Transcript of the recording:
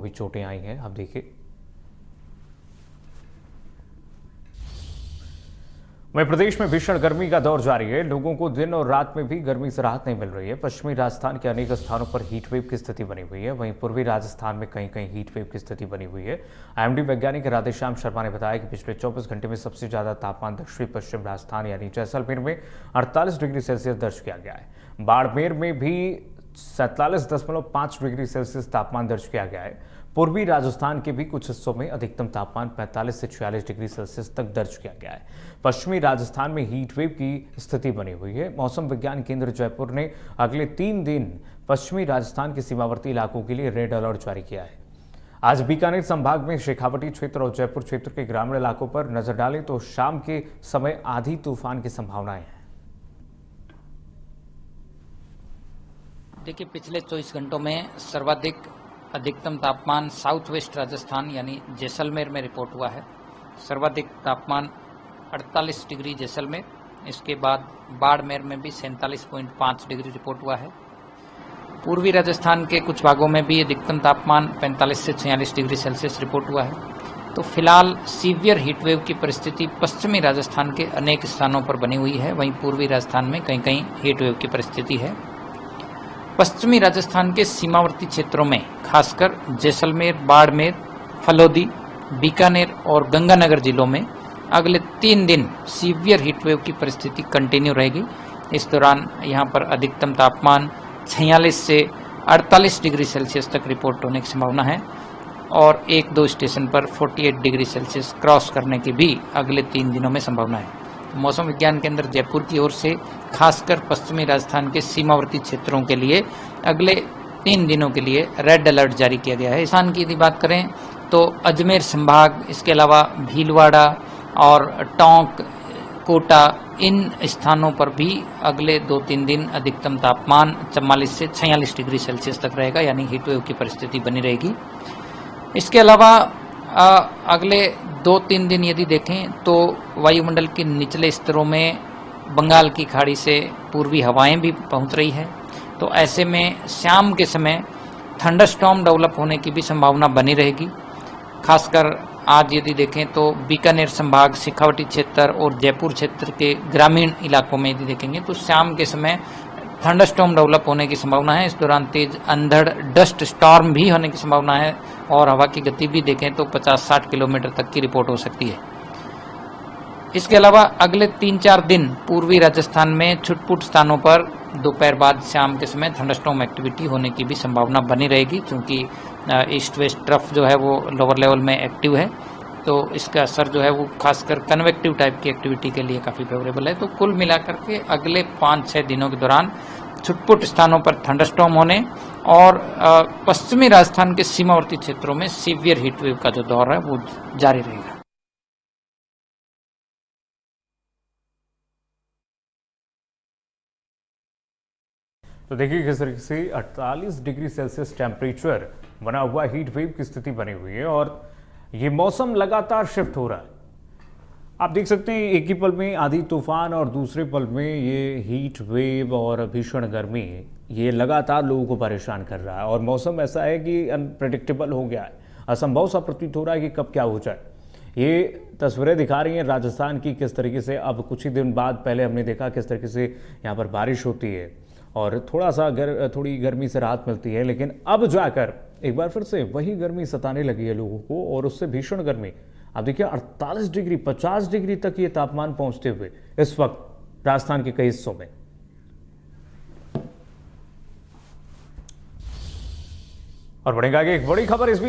भी चोटें आई हैं। आप देखिए, वहीं प्रदेश में भीषण गर्मी का दौर जारी है। लोगों को दिन और रात में भी गर्मी से राहत नहीं मिल रही है। पश्चिमी राजस्थान के अनेक स्थानों पर हीट वेव की स्थिति बनी हुई है। वहीं पूर्वी राजस्थान में कहीं कहीं हीट वेव की स्थिति बनी हुई है। आईएमडी वैज्ञानिक राधेश्याम शर्मा ने बताया कि पिछले 24 घंटे में सबसे ज्यादा तापमान दक्षिणी पश्चिम राजस्थान यानी जैसलमेर में 48 डिग्री सेल्सियस दर्ज किया गया है। बाड़मेर में भी 47.5 डिग्री सेल्सियस तापमान दर्ज किया गया है। पूर्वी राजस्थान के भी कुछ हिस्सों में अधिकतम तापमान 45 से 46 डिग्री सेल्सियस तक दर्ज किया गया है। पश्चिमी राजस्थान में हीट वेव की स्थिति बनी हुई है। मौसम विज्ञान केंद्र जयपुर ने अगले 3 दिन पश्चिमी राजस्थान के सीमावर्ती इलाकों के लिए रेड अलर्ट जारी किया है। आज बीकानेर संभाग में शेखावटी क्षेत्र और जयपुर क्षेत्र के ग्रामीण इलाकों पर नजर डालें तो शाम के समय आंधी तूफान की संभावनाएं हैं। देखिए, पिछले 24 घंटों में सर्वाधिक अधिकतम तापमान साउथ वेस्ट राजस्थान यानी जैसलमेर में रिपोर्ट हुआ है। सर्वाधिक तापमान 48 डिग्री जैसलमेर, इसके बाद बाड़मेर में भी 47.5 डिग्री रिपोर्ट हुआ है। पूर्वी राजस्थान के कुछ भागों में भी अधिकतम तापमान 45 से 46 डिग्री सेल्सियस रिपोर्ट हुआ है। तो फिलहाल सीवियर हीटवेव की परिस्थिति पश्चिमी राजस्थान के अनेक स्थानों पर बनी हुई है। वहीं पूर्वी राजस्थान में कहीं कहीं हीटवेव की परिस्थिति है। पश्चिमी राजस्थान के सीमावर्ती क्षेत्रों में खासकर जैसलमेर, बाड़मेर, फलोदी, बीकानेर और गंगानगर जिलों में अगले 3 दिन सीवियर हीटवेव की परिस्थिति कंटिन्यू रहेगी। इस दौरान यहां पर अधिकतम तापमान 46 से 48 डिग्री सेल्सियस तक रिपोर्ट होने की संभावना है और 1-2 स्टेशन पर 48 डिग्री सेल्सियस क्रॉस करने की भी अगले 3 दिनों में संभावना है। मौसम विज्ञान केंद्र जयपुर की ओर से खासकर पश्चिमी राजस्थान के सीमावर्ती क्षेत्रों के लिए अगले 3 दिनों के लिए रेड अलर्ट जारी किया गया है। स्थान की यदि बात करें तो अजमेर संभाग, इसके अलावा भीलवाड़ा और टोंक, कोटा, इन स्थानों पर भी अगले 2-3 दिन अधिकतम तापमान 44 से 46 डिग्री सेल्सियस तक रहेगा, यानी हीटवेव की परिस्थिति बनी रहेगी। इसके अलावा अगले 2-3 दिन यदि देखें तो वायुमंडल के निचले स्तरों में बंगाल की खाड़ी से पूर्वी हवाएं भी पहुंच रही है। तो ऐसे में शाम के समय थंडरस्टॉर्म डेवलप होने की भी संभावना बनी रहेगी। खासकर आज यदि देखें तो बीकानेर संभाग, शेखावटी क्षेत्र और जयपुर क्षेत्र के ग्रामीण इलाकों में यदि देखेंगे तो शाम के समय थंडरस्टॉर्म डेवलप होने की संभावना है। इस दौरान तेज अंधड़, डस्ट स्टॉर्म भी होने की संभावना है और हवा की गति भी देखें तो 50-60 किलोमीटर तक की रिपोर्ट हो सकती है। इसके अलावा अगले 3-4 दिन पूर्वी राजस्थान में छुटपुट स्थानों पर दोपहर बाद शाम के समय थंडरस्टॉर्म एक्टिविटी होने की भी संभावना बनी रहेगी, क्योंकि ईस्ट वेस्ट ट्रफ जो है वो लोअर लेवल में एक्टिव है। तो इसका असर जो है वो खासकर कन्वेक्टिव टाइप की एक्टिविटी के लिए काफ़ी फेवरेबल है। तो कुल मिलाकर के अगले 5-6 दिनों के दौरान छुटपुट स्थानों पर थंडरस्टॉर्म होने और पश्चिमी राजस्थान के सीमावर्ती क्षेत्रों में सीवियर हीटवेव का जो दौर है वो जारी रहेगा। तो देखिए किस तरीके से 48 डिग्री सेल्सियस टेम्परेचर बना हुआ हीट वेव की स्थिति बनी हुई है और ये मौसम लगातार शिफ्ट हो रहा है। आप देख सकते हैं एक ही पल में आंधी तूफान और दूसरे पल में ये हीट वेव और भीषण गर्मी ये लगातार लोगों को परेशान कर रहा है और मौसम ऐसा है कि अनप्रेडिक्टेबल हो गया है। असंभव सा प्रतीत हो रहा है कि कब क्या हो जाए। ये तस्वीरें दिखा रही हैं राजस्थान की, किस तरीके से अब कुछ ही दिन बाद पहले हमने देखा किस तरीके से यहाँ पर बारिश होती है और थोड़ी गर्मी से राहत मिलती है, लेकिन अब जाकर एक बार फिर से वही गर्मी सताने लगी है लोगों को और उससे भीषण गर्मी। अब देखिए 48 डिग्री 50 डिग्री तक ये तापमान पहुंचते हुए इस वक्त राजस्थान के कई हिस्सों में। और बढ़ेगा आगे एक बड़ी खबर इस बीच